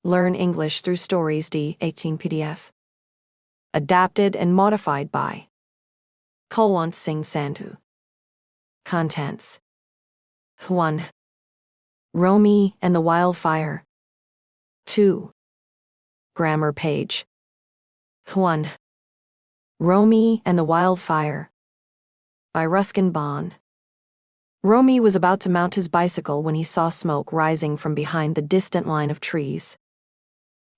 Learn English through stories D18 PDF. Adapted and modified by Kulwant Singh Sandhu. Contents 1. Romy and the Wildfire. 2. Grammar page. 1. Romy and the Wildfire by Ruskin Bond. Romy was about to mount his bicycle when he saw smoke rising from behind the distant line of trees.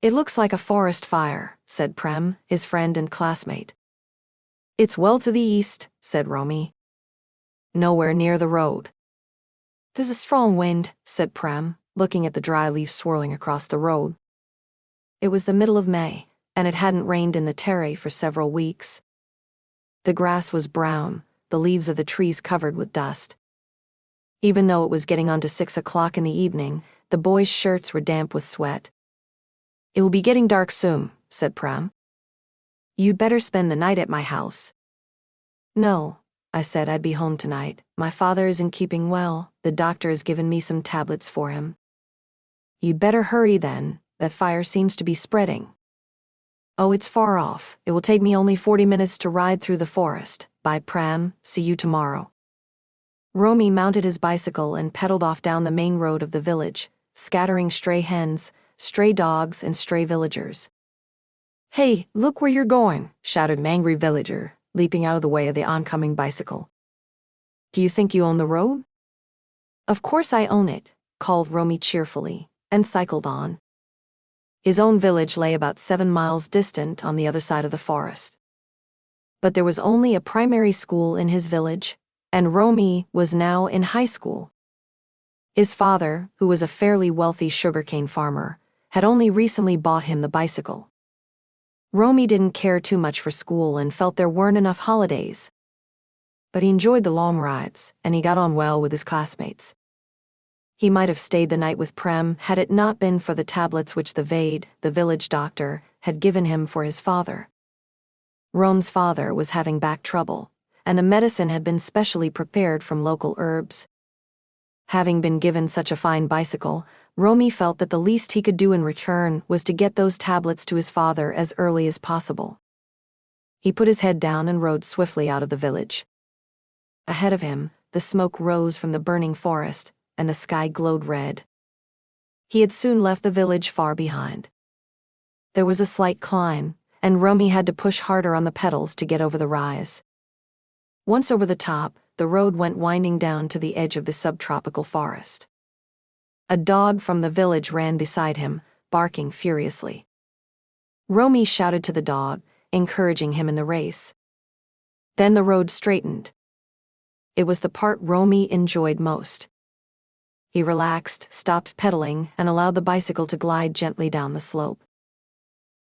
"It looks like a forest fire," said Prem, his friend and classmate. "It's well to the east," said Romy. "Nowhere near the road." "There's a strong wind," said Prem, looking at the dry leaves swirling across the road. It was the middle of May, and it hadn't rained in the terrace for several weeks. The grass was brown, the leaves of the trees covered with dust. Even though it was getting on to 6 o'clock in the evening, the boys' shirts were damp with sweat. "It will be getting dark soon," said Prem. "You'd better spend the night at my house." "No," I said, "I'd be home tonight. My father isn't keeping well. The doctor has given me some tablets for him." "You'd better hurry then. That fire seems to be spreading." "Oh, it's far off. It will take me only 40 minutes to ride through the forest. Bye, Prem. See you tomorrow." Romy mounted his bicycle and pedaled off down the main road of the village, scattering stray hens, stray dogs, and stray villagers. "Hey, look where you're going," shouted an angry villager, leaping out of the way of the oncoming bicycle. "Do you think you own the road?" "Of course I own it," called Romy cheerfully, and cycled on. His own village lay about 7 miles distant on the other side of the forest. But there was only a primary school in his village, and Romy was now in high school. His father, who was a fairly wealthy sugarcane farmer, had only recently bought him the bicycle. Romy didn't care too much for school and felt there weren't enough holidays. But he enjoyed the long rides, and he got on well with his classmates. He might have stayed the night with Prem had it not been for the tablets which the Vade, the village doctor, had given him for his father. Rom's father was having back trouble, and the medicine had been specially prepared from local herbs. Having been given such a fine bicycle, Romy felt that the least he could do in return was to get those tablets to his father as early as possible. He put his head down and rode swiftly out of the village. Ahead of him, the smoke rose from the burning forest, and the sky glowed red. He had soon left the village far behind. There was a slight climb, and Romy had to push harder on the pedals to get over the rise. Once over the top, the road went winding down to the edge of the subtropical forest. A dog from the village ran beside him, barking furiously. Romy shouted to the dog, encouraging him in the race. Then the road straightened. It was the part Romy enjoyed most. He relaxed, stopped pedaling, and allowed the bicycle to glide gently down the slope.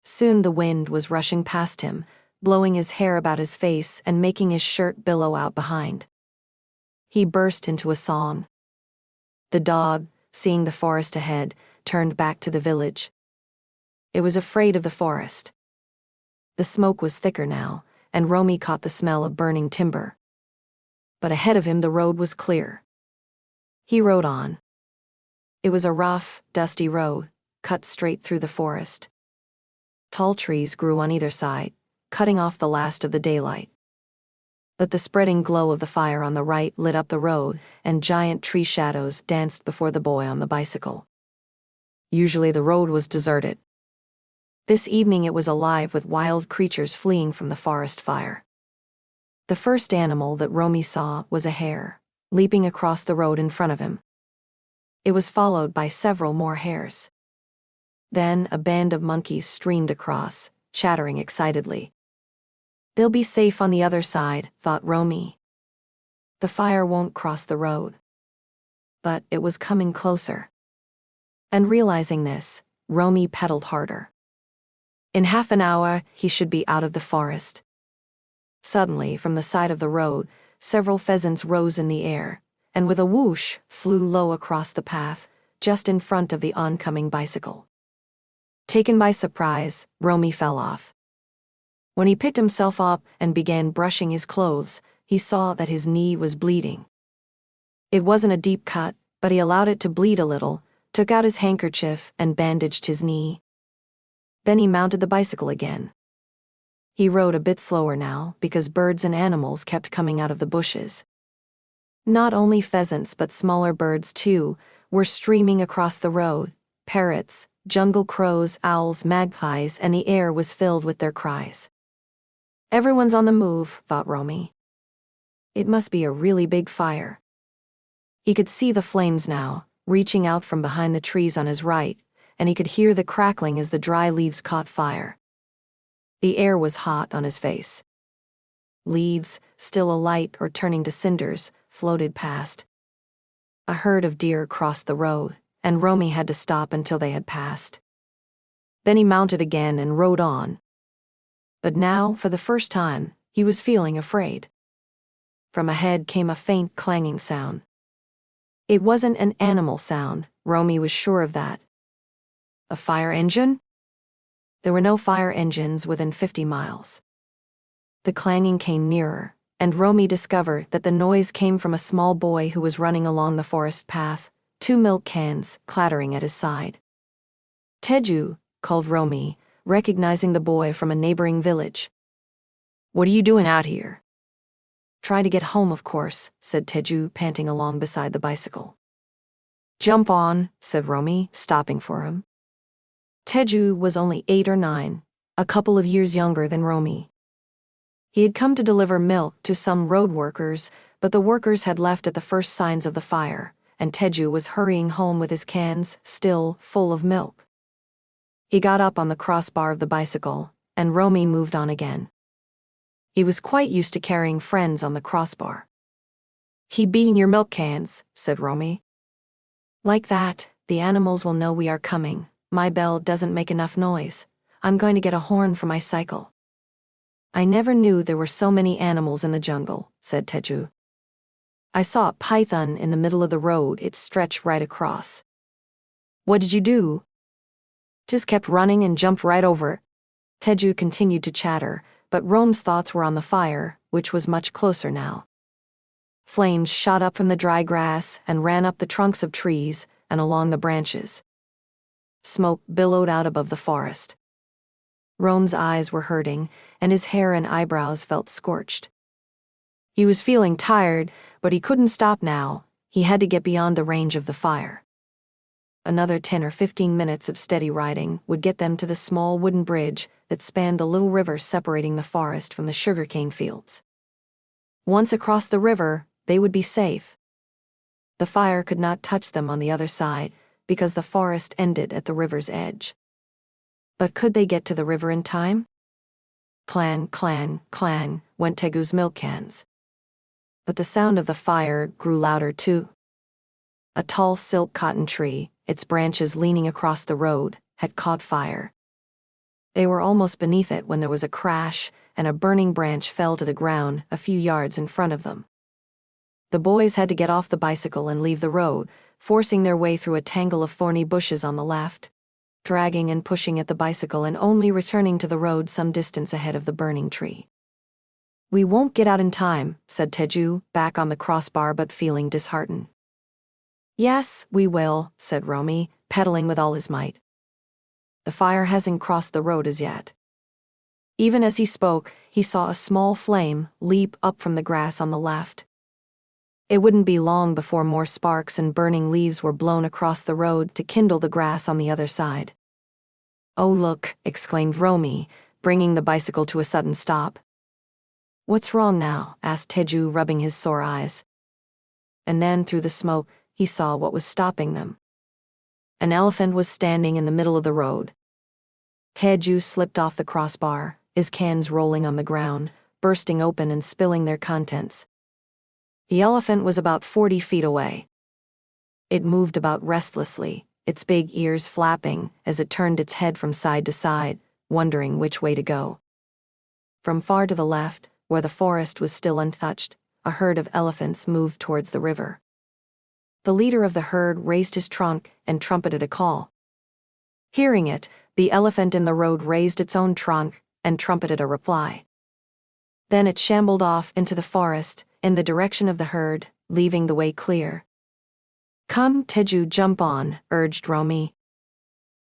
Soon the wind was rushing past him, blowing his hair about his face and making his shirt billow out behind. He burst into a song. The dog, seeing the forest ahead, turned back to the village. It was afraid of the forest. The smoke was thicker now, and Romy caught the smell of burning timber. But ahead of him the road was clear. He rode on. It was a rough, dusty road, cut straight through the forest. Tall trees grew on either side, cutting off the last of the daylight. But the spreading glow of the fire on the right lit up the road, and giant tree shadows danced before the boy on the bicycle. Usually the road was deserted. This evening it was alive with wild creatures fleeing from the forest fire. The first animal that Romy saw was a hare, leaping across the road in front of him. It was followed by several more hares. Then a band of monkeys streamed across, chattering excitedly. "They'll be safe on the other side," thought Romy. "The fire won't cross the road." But it was coming closer. And realizing this, Romy pedaled harder. In half an hour, he should be out of the forest. Suddenly, from the side of the road, several pheasants rose in the air, and with a whoosh, flew low across the path, just in front of the oncoming bicycle. Taken by surprise, Romy fell off. When he picked himself up and began brushing his clothes, he saw that his knee was bleeding. It wasn't a deep cut, but he allowed it to bleed a little, took out his handkerchief and bandaged his knee. Then he mounted the bicycle again. He rode a bit slower now because birds and animals kept coming out of the bushes. Not only pheasants but smaller birds too were streaming across the road, parrots, jungle crows, owls, magpies, and the air was filled with their cries. Everyone's on the move, thought Romy. It must be a really big fire. He could see the flames now, reaching out from behind the trees on his right, and he could hear the crackling as the dry leaves caught fire. The air was hot on his face. Leaves, still alight or turning to cinders, floated past. A herd of deer crossed the road, and Romy had to stop until they had passed. Then he mounted again and rode on. But now, for the first time, he was feeling afraid. From ahead came a faint clanging sound. It wasn't an animal sound, Romy was sure of that. A fire engine? There were no fire engines within 50 miles. The clanging came nearer, and Romy discovered that the noise came from a small boy who was running along the forest path, 2 milk cans clattering at his side. Teju, called Romy, recognizing the boy from a neighboring village. What are you doing out here? Try to get home, of course, said Teju, panting along beside the bicycle. Jump on, said Romy, stopping for him. Teju was only 8 or 9, a couple of years younger than Romy. He had come to deliver milk to some road workers, but the workers had left at the first signs of the fire, and Teju was hurrying home with his cans, still full of milk. He got up on the crossbar of the bicycle, and Romy moved on again. He was quite used to carrying friends on the crossbar. Keep beating your milk cans, said Romy. Like that, the animals will know we are coming. My bell doesn't make enough noise. I'm going to get a horn for my cycle. I never knew there were so many animals in the jungle, said Teju. I saw a python in the middle of the road. It stretched right across. What did you do? Just kept running and jumped right over it. Teju continued to chatter, but Rome's thoughts were on the fire, which was much closer now. Flames shot up from the dry grass and ran up the trunks of trees and along the branches. Smoke billowed out above the forest. Rome's eyes were hurting, and his hair and eyebrows felt scorched. He was feeling tired, but he couldn't stop now. He had to get beyond the range of the fire. Another 10 or 15 minutes of steady riding would get them to the small wooden bridge that spanned the little river separating the forest from the sugarcane fields. Once across the river, they would be safe. The fire could not touch them on the other side, because the forest ended at the river's edge. But could they get to the river in time? Clang, clang, clang, went Tegu's milk cans. But the sound of the fire grew louder too. A tall silk cotton tree, its branches leaning across the road, had caught fire. They were almost beneath it when there was a crash, and a burning branch fell to the ground a few yards in front of them. The boys had to get off the bicycle and leave the road, forcing their way through a tangle of thorny bushes on the left, dragging and pushing at the bicycle and only returning to the road some distance ahead of the burning tree. We won't get out in time, said Teju, back on the crossbar but feeling disheartened. Yes, we will, said Romy, pedaling with all his might. The fire hasn't crossed the road as yet. Even as he spoke, he saw a small flame leap up from the grass on the left. It wouldn't be long before more sparks and burning leaves were blown across the road to kindle the grass on the other side. Oh look, exclaimed Romy, bringing the bicycle to a sudden stop. What's wrong now? Asked Teju, rubbing his sore eyes. And then, through the smoke, he saw what was stopping them. An elephant was standing in the middle of the road. Teju slipped off the crossbar, his cans rolling on the ground, bursting open and spilling their contents. The elephant was about 40 feet away. It moved about restlessly, its big ears flapping as it turned its head from side to side, wondering which way to go. From far to the left, where the forest was still untouched, a herd of elephants moved towards the river. The leader of the herd raised his trunk and trumpeted a call. Hearing it, the elephant in the road raised its own trunk and trumpeted a reply. Then it shambled off into the forest, in the direction of the herd, leaving the way clear. Come, Teju, jump on, urged Romy.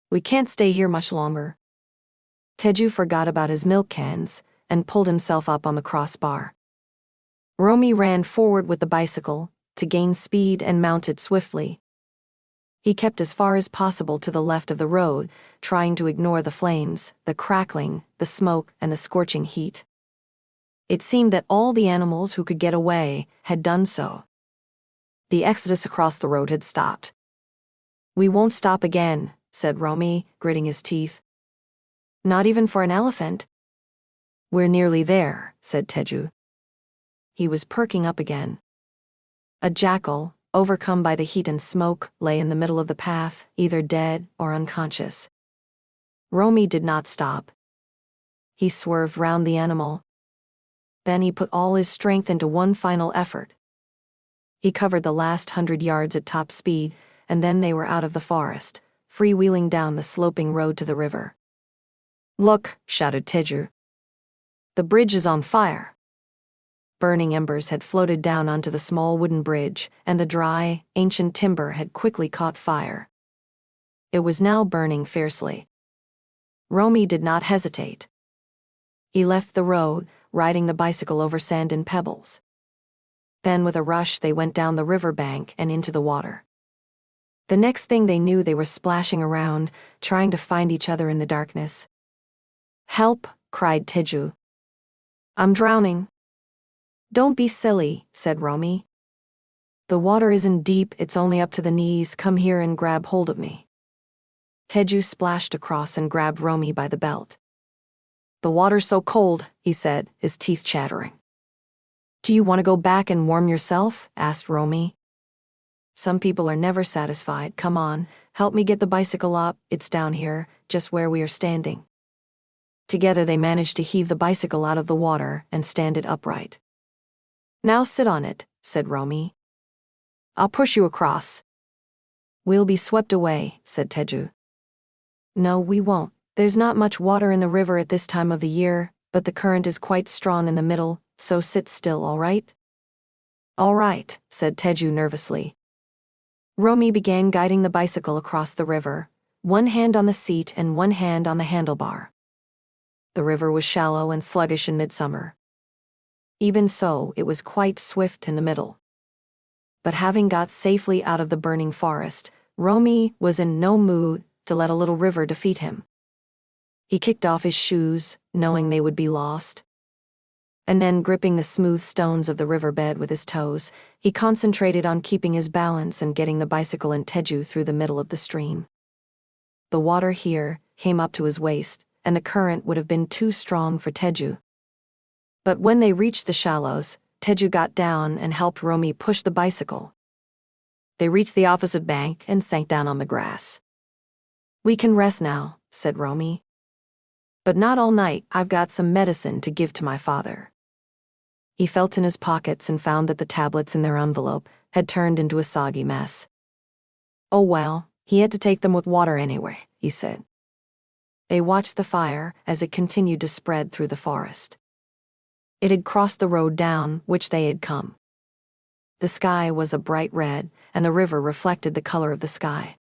We can't stay here much longer. Teju forgot about his milk cans and pulled himself up on the crossbar. Romy ran forward with the bicycle to gain speed and mounted swiftly. He kept as far as possible to the left of the road, trying to ignore the flames, the crackling, the smoke, and the scorching heat. It seemed that all the animals who could get away had done so. The exodus across the road had stopped. We won't stop again, said Romy, gritting his teeth. Not even for an elephant? We're nearly there, said Teju. He was perking up again. A jackal, overcome by the heat and smoke, lay in the middle of the path, either dead or unconscious. Romy did not stop. He swerved round the animal. Then he put all his strength into one final effort. He covered the last 100 yards at top speed, and then they were out of the forest, freewheeling down the sloping road to the river. Look, shouted Teju. The bridge is on fire. Burning embers had floated down onto the small wooden bridge, and the dry, ancient timber had quickly caught fire. It was now burning fiercely. Romy did not hesitate. He left the road, riding the bicycle over sand and pebbles. Then with a rush they went down the river bank and into the water. The next thing they knew, they were splashing around, trying to find each other in the darkness. Help, cried Teju. I'm drowning. Don't be silly, said Romy. The water isn't deep, it's only up to the knees. Come here and grab hold of me. Teju splashed across and grabbed Romy by the belt. The water's so cold, he said, his teeth chattering. Do you want to go back and warm yourself? Asked Romy. Some people are never satisfied. Come on, help me get the bicycle up. It's down here, just where we are standing. Together they managed to heave the bicycle out of the water and stand it upright. Now sit on it, said Romy. I'll push you across. We'll be swept away, said Teju. No, we won't. There's not much water in the river at this time of the year, but the current is quite strong in the middle, so sit still, all right? All right, said Teju nervously. Romy began guiding the bicycle across the river, one hand on the seat and one hand on the handlebar. The river was shallow and sluggish in midsummer. Even so, it was quite swift in the middle. But having got safely out of the burning forest, Romy was in no mood to let a little river defeat him. He kicked off his shoes, knowing they would be lost. And then, gripping the smooth stones of the riverbed with his toes, he concentrated on keeping his balance and getting the bicycle and Teju through the middle of the stream. The water here came up to his waist, and the current would have been too strong for Teju. But when they reached the shallows, Teju got down and helped Romy push the bicycle. They reached the opposite bank and sank down on the grass. We can rest now, said Romy. But not all night. I've got some medicine to give to my father. He felt in his pockets and found that the tablets in their envelope had turned into a soggy mess. Oh well, he had to take them with water anyway, he said. They watched the fire as it continued to spread through the forest. It had crossed the road down which they had come. The sky was a bright red, and the river reflected the color of the sky.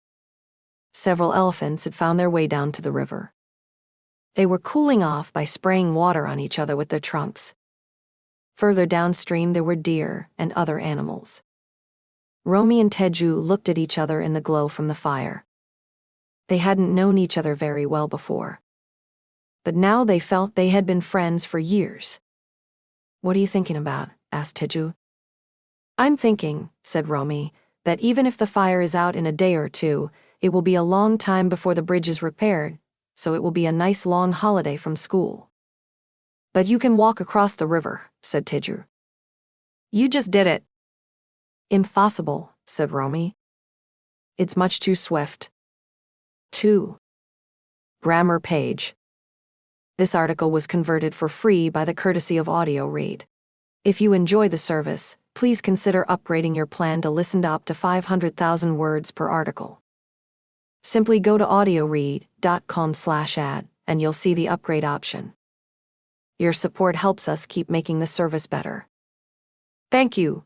Several elephants had found their way down to the river. They were cooling off by spraying water on each other with their trunks. Further downstream there were deer and other animals. Romy and Teju looked at each other in the glow from the fire. They hadn't known each other very well before. But now they felt they had been friends for years. What are you thinking about? Asked Teju. I'm thinking, said Romy, that even if the fire is out in a day or two, it will be a long time before the bridge is repaired, so it will be a nice long holiday from school. But you can walk across the river, said Teju. You just did it. Impossible, said Romy. It's much too swift. 2. Grammar page. This article was converted for free by the courtesy of Audio Read. If you enjoy the service, please consider upgrading your plan to listen to up to 500,000 words per article. Simply go to audioread.com/ad and you'll see the upgrade option. Your support helps us keep making the service better. Thank you.